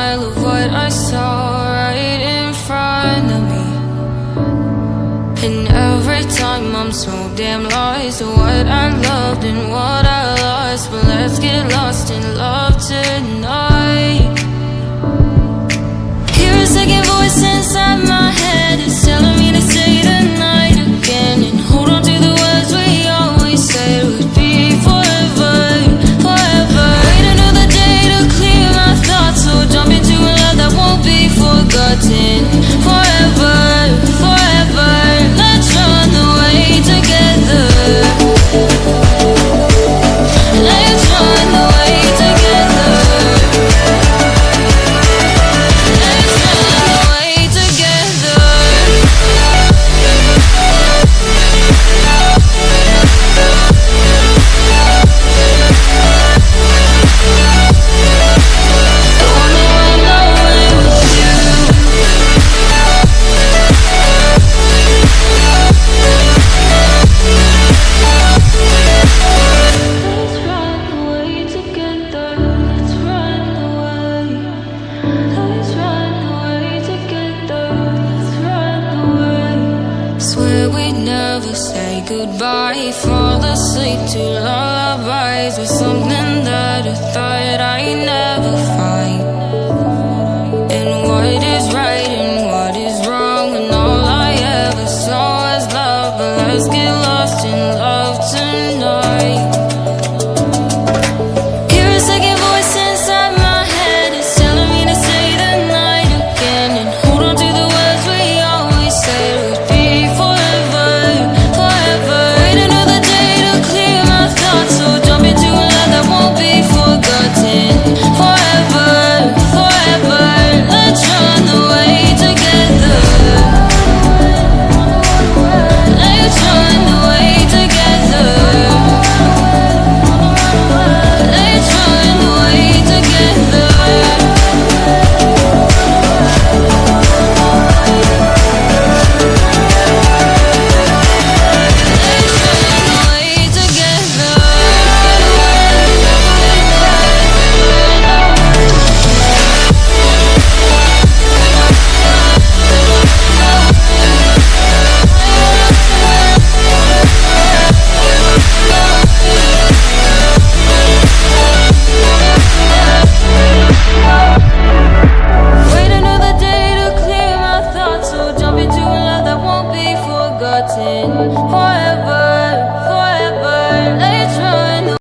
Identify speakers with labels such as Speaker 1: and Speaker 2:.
Speaker 1: denial of what I saw right in front of me. And every time I'm so damn lost to what I loved and what I lost. But let's get lost in love tonight. Hear a second voice inside my head, it's telling me to say the night again, and hold on to the words we always said would be forever, forever. Wait another day to clear my thoughts, so jump into a love that won't be forgotten. Forever, forever, let's run away together. Let's run away together. Let's run away together. I wanna run away with you. Let's run away together. Let's run away. Let's run away together. Let's run away. Swear we'd never say goodbye. Fall asleep to lullabies with something that I thought I'd never find. And what is right and what is wrong, and all I ever saw was love. But let's get lost in love tonight. Hear a second voice inside my head, it's telling me to say the night again, and hold on to the words we always said would be forever, forever. Wait another day to clear my thoughts, so jump into a love that won't be forgotten. Forever, forever, let's run away together. Let's run away together. Let's run away together. Wait another day to clear my thoughts, so jump into a love that won't be forgotten. Forever.